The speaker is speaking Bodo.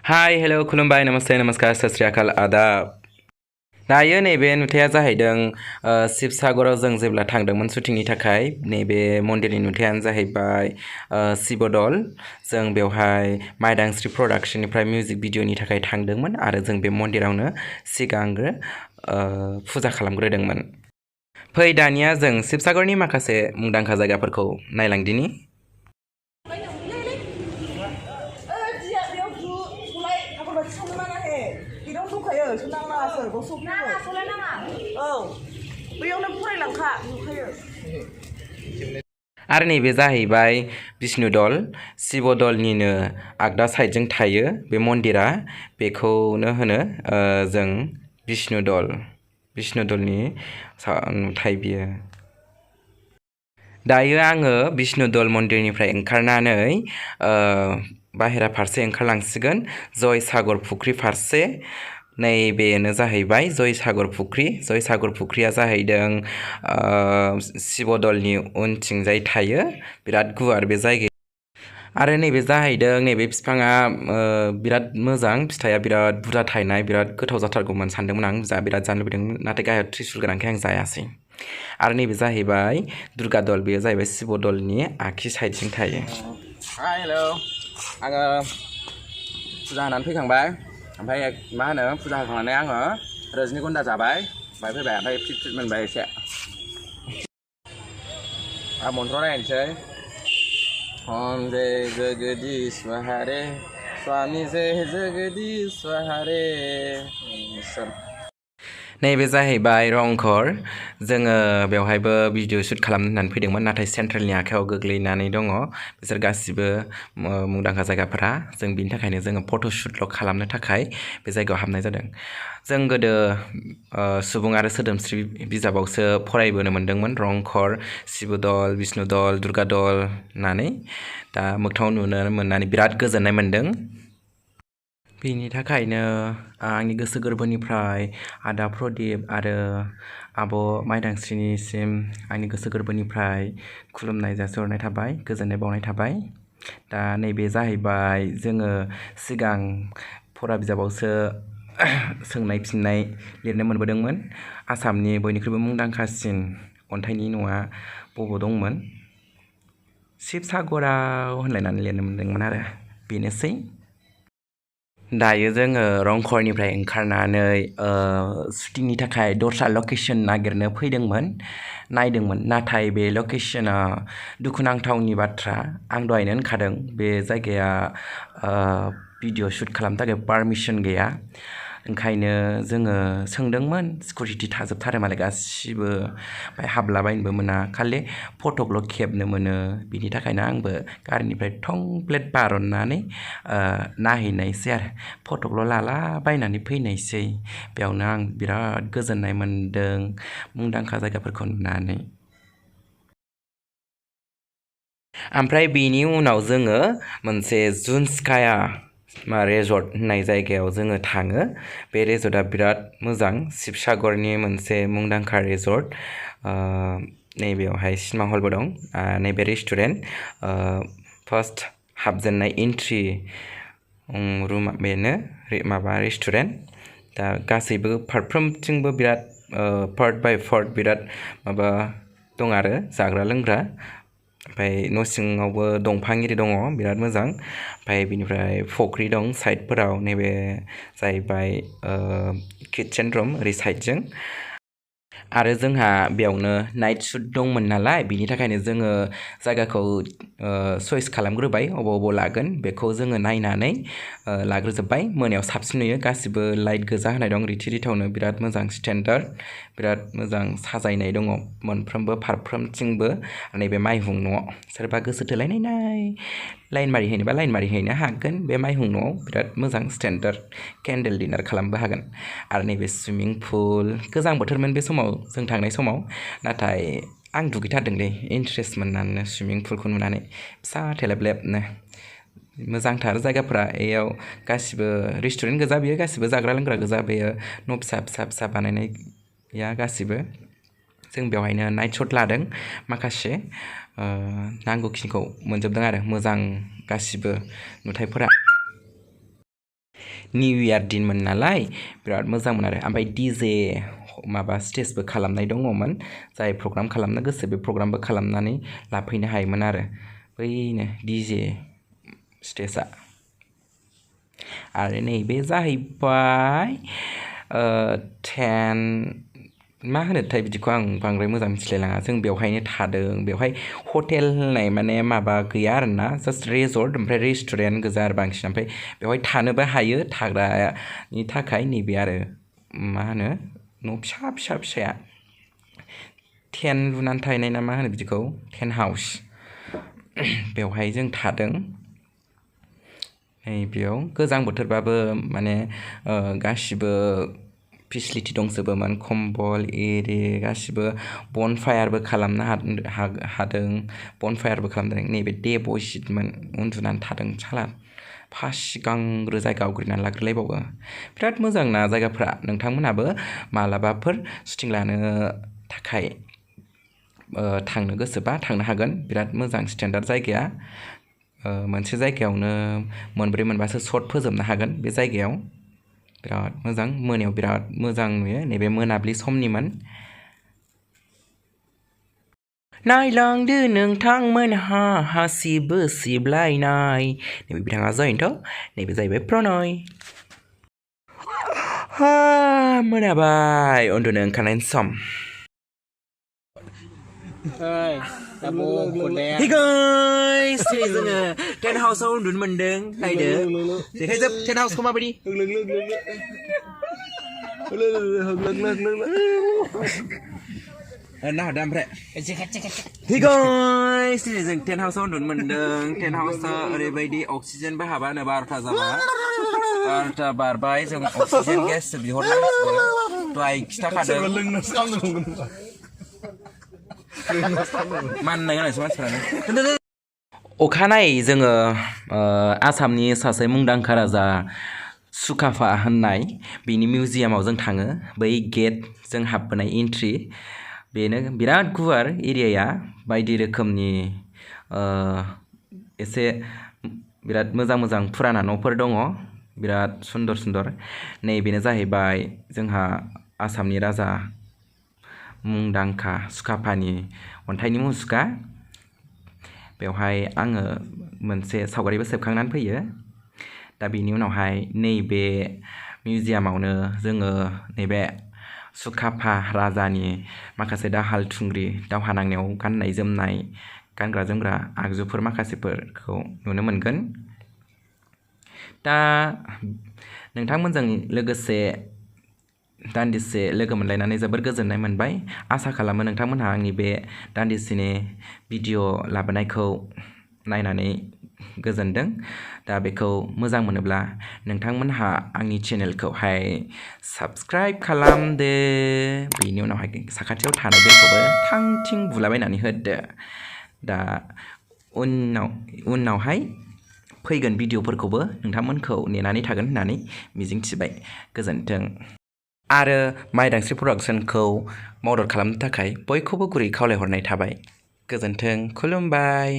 हाय हेलो खुलुमबाय नमस्ते नमस्कार सत श्री आकाल आदाब दायो नैबे नुथाया जाहैदों शिबसागराव जों जेब्ला थांदोंमोन शुटिंनि थाखाय नैबे मन्दिरनि नुथायानो जाहैबाय शिबदल जों बेवहाय माइदांश्री प्रडाक्शननिफ्राय मिउजिक भिडिअनि थाखाय थांदोंमोन आरो जों बे मन्दिरावनो सिगांग्रो फुजा खालामग्रोदोंमोन। फै दानिया जों शिबसागरनि माखासे मुंदांखा जायगाफोरखौ नायलांदिनि। आरो नैबे जाहैबाय विष्णुदल शिबदलनिनो आगदा साइडजों थायो बे मन्दिरा बेखौनो होनो जों विष्णुदलनि नुथाय बियो। दायो आङो विष्णुदल मन्दिरनिफ्राय ओंखारनानै बाहेरा फारसे ओंखारलांसिगोन जयसागर फुख्रि फारसे। नैबेनो जाहैबाय जयसागर फुख्रिया जाहैदों शिबदलनि उनथिंजाय थायो बिराद गुवार बे जायगाया। आरो नैबे जाहैदों नैबे बिफाङा बिराद मोजां फिथाइया बिराद बुरजा थायनाय बिराद गोथाव जाथारगौमोन सानदोंमोन आं बिराद जानो लुबैदोंमोन नाथाय गाहायाव त्रिशुल गोनांखाय आं जायासै। आरो नैबे जाहैबाय दुर्गा दल बेयो जाहैबाय शिबदलनि आगसि साइडजों थायो। हाय हेलो आङो फुजा होनानै फैखांबाय ओमफ्राय मा होनो फुजा होखांनानै आङो रजनीगन्धा जाबाय ओमफ्राय फैबाय ओमफ्राय फिट मोनबाय एसे। आं मन्त्र रायनोसै ओम जय जगदीश्वर हरे स्वामी जय जगदीश्वर हरे। नैबे जाहैबाय रंघर जोङो बेवहायबो भिडिअ शुट खालामनो होननानै फैदोंमोन नाथाय सेन्ट्रेलनि आखायाव गोग्लैनानै दङ बिसोर गासिबो मुंदांखा जायगाफोरा जों बिनि थाखायनो जोङो फट' शुटल' खालामनो थाखाय बे जायगायाव हाबनाय जादों। जों गोदो सुबुं आरो सोदोमस्रि बिजाबावसो फरायबोनो मोन्दोंमोन रंघर शिबदल विष्णुदल दुर्गा दल होननानै दा मोगथाङाव नुनो मोननानै बिराद गोजोननाय मोन्दों। बिनि थाखायनो आंनि गोसो गोरबोनिफ्राय आदा प्रदीप आरो आब' माइदांश्रीनिसिम आंनि गोसो गोरबोनिफ्राय खुलुमनाय जासिहरनाय थाबाय गोजोननाय बावनाय थाबाय। दा नैबे जाहैबाय जोङो सिगां फरा बिजाबावसो सोंनाय फिननाय लिरनो मोनबोदोंमोन आसामनि बयनिख्रुइबो मुंदांखासिन अन्थाइनि न'आ बबाव दंमोन शिबसागराव होनलायनानै लिरनो मोनदोंमोन आरो बेनोसै। दायो जोङो रंघरनिफ्राय ओंखारनानै शुटिंनि थाखाय दस्रा लकेसन नागिरनो नायदोंमोन नाथाय बे लकेसना दुखुनांथावनि बाथ्रा आं दहायनो होनखादों बे जायगाया भिडिअ शुट खालामनो थाखाय पारमिसन गैया ओंखायनो जोङो सोंदोंमोन सिकिउरिटि थाजोबथारो मालाय गासिबो ओमफ्राय हाबलाबायनोबो मोना खालि फट'ल' खेबनो मोनो बिनि थाखायनो आंबो गारिनिफ्राय थंप्लेट बारननानै नायहैनायसै आरो फट'ल' लालाबायनानै फैनायसै। बेयावनो आं बिराद गोजोननाय मोन्दों मुंदांखा जायगाफोरखौ नुनानै। ओमफ्राय बेनि उनाव जोङो मोनसे जुनस्काया रेजर्ट होननाय जायगायाव जोङो थाङो। बे रेजर्टआ बिराद मोजां शिबसागरनि मोनसे मुंदांखा रेजर्ट नैबेयावहाय सिनेमा हलबो दं नैबे रेस्टुरेन्ट फार्स्ट हाबजेननाय एन्ट्रि रुमा बेनो माबा रेस्टुरेन्ट दा गासैबो फारफ्रोमथिंबो बिराद पार्ट बाय पार्ट बिराद माबा दं आरो जाग्रा लोंग्रा ओमफ्राय न' सिङावबो दंफां एरि दङ बिराद मोजां ओमफ्राय बिनिफ्राय फख्रि दं साइडफोराव नैबे जाहैबाय किटचेन रुम ओरै साइडजों। आरो जोंहा बेयावनो नाइट शुट दंमोन नालाय बिनि थाखायनो जोङो जायगाखौ चइस खालामग्रोबाय अबाव लागोन बेखौ जोङो नायनानै लाग्रोजोब्बाय। मोनायाव साबसिन नुयो गासिबो लाइट गोजा होनाय दं रिथि रिथावनो बिराद मोजां स्टेन्डार्ड बिराद मोजां साजायनाय दङ मोनफ्रोमबो फारफ्रोमथिंबो। नैबे माइहुं न'आव सोरबा गोसो थोलायनाय लाइन मारि हैनोबा लाइन मारि हैनो हागोन बे माइहुं न'आव बिराद मोजां स्टेन्डार्ड केन्डेल डिनार खालामनोबो हागोन। आरो नैबे सुइमिं पुल गोजां बोथोरमोन बे समाव जों थांनाय समाव नाथाय आं दुगैथारदोंलै इन्ट्रेस्ट मोननानै सुइमिं पुलखौ नुनानै फिसा थेलेबलेबनो मोजांथार जायगाफोरा बेयाव गासिबो रेस्टुरेन्ट गोजा बेयो गासिबो जाग्रा लोंग्रा गोजा बेयो न' फिसा फिसा फिसा बानायनाया गासिबो। जों बेवहायनो नाइट शट लादों माखासे नांगौखिनिखौ मोनजोबदों आरो मोजां गासिबो नुथायफोरा। निउ इयार दिनमोन नालाय बिराद मोजांमोन आरो ओमफ्राय डीजे माबा स्टेजबो खालामनाय दङमोन जाय प्रग्राम खालामनो गोसो बे प्रग्रामबो खालामनानै लाफैनो हायोमोन आरो बैनो डीजे स्टेजआ आरो नैबे जाहैबाय 10 मा होनोथाय बिदिखौ आं बांद्राय मोजां मिथिलायलाङा जों बेवहायनो थादों बेवहाय हटेल होननाय माने माबा गैया आरोना जास्ट रिजर्ट ओमफ्राय रेस्टुरेन्ट गोजा आरो बांसिन ओमफ्राय बेवहाय थानोबो हायो थाग्रानि थाखाय नैबे आरो मा होनो न' फिसा फिसाया टेन्ट लुनानै थाहैनाय ना मा होनो बिदिखौ टेन्ट हाउस बेवहाय जों थादों बेयाव गोजां बोथोरबाबो माने गासिबो फेसिलिटि दंजोबोमोन कम्बल एरि गासिबो बनफायारबो खालामनो हादों बनफायारबो खालामदों नैबे डे बय सिटमोन उन्दुनानै थादों साला सिगांग्रो जायगा आवग्रिनानै लाग्रोलायबावो बिराद मोजां ना जायगाफ्रा नोंथांमोनाबो मालाबाफोर शुटिं लानो थाखाय थांनो गोसोबा थांनो हागोन बिराद मोजां स्टेन्डार्ड जायगाया मोनसे जायगायावनो मोनब्रै मोनबासो शट फोजोबनो हागोन बे जायगायाव बिराद मोजां मोनायाव बिराद मोजां नुयो नैबे मोनाब्लि समनिमोन नायलांदो नोंथांमोनहा हासिबो सिबलायनाय नैबे बिथाङा जयन्त नैबे जाहैबाय प्रनय मोनाबाय उन्दुनो ओंखारनायनि सम Hey guys, जोङो टेन्ट हाउसआव उन्दुनो मोनदों नायदो देखायजोब टेन्ट हाउसखौ माबायदि नाहरदो ओमफ्राय Hey guys, जों टेन्ट हाउसआव उन्दुनो मोनदों टेन्ट हाउसआ ओरैबायदि अक्सिजेनबो हाबानो 12ता जाबाय 12ता बारबाय जों अक्सिजेन गेस बिहरनांसिगौ दहाय खिथाखादों अखानायै जोङो आसामनि सासे मुंदांखा राजा सुकाफा होननाय बिनि मिउजियामाव जों थाङो बै गेट जों हाबबोनाय एन्ट्रि बेनो बिराद गुवार एरियाया बायदि रोखोमनि एसे बिराद मोजां फुराना न'फोर दङ बिराद सुन्दर नैबेनो जाहैबाय जोंहा आसामनि राजा मुंदांखा सुकाफानि अन्थाइनि मुसुखा बेवहाय आङो मोनसे सावगारिबो सेबखांनानै फैयो दा बेनि उनावहाय नैबे मिउजियामावनो जोङो नैबे सुकाफा राजानि माखासे दाहाल थुंग्रि दावहा नांनायाव गाननाय जोमनाय गानग्रा जोमग्रा आगजुफोर माखासेफोरखौ नुनो मोनगोन दा नोंथांमोनजों लोगोसे दान्दिसे लोगो मोनलायनानै जोबोर गोजोननाय मोनबाय आसा खालामो नोंथांमोनहा आंनि बे दान्दिसेनि भिडिअ लाबोनायखौ नायनानै गोजोनदों दा बेखौ मोजां मोनोब्ला नोंथांमोनहा आंनि चेनेलखौहाय साबस्क्राइब खालामदो बेनि उनावहाय साखाथियाव थानाय बेलखौबो थां थिं बुलाबायनानै होदो दा उनावहाय फैगोन भिडिअफोरखौबो नोंथांमोनखौ नेनानै थागोन होननानै मिजिंथिबाय गोजोन्थों आरो माइदांस्रि प्रडाक्शनखौ मदद खालामनो थाखाय बयखौबो गुरै खावलायहरनाय थाबाय गोजोन्थों खुलुमबाय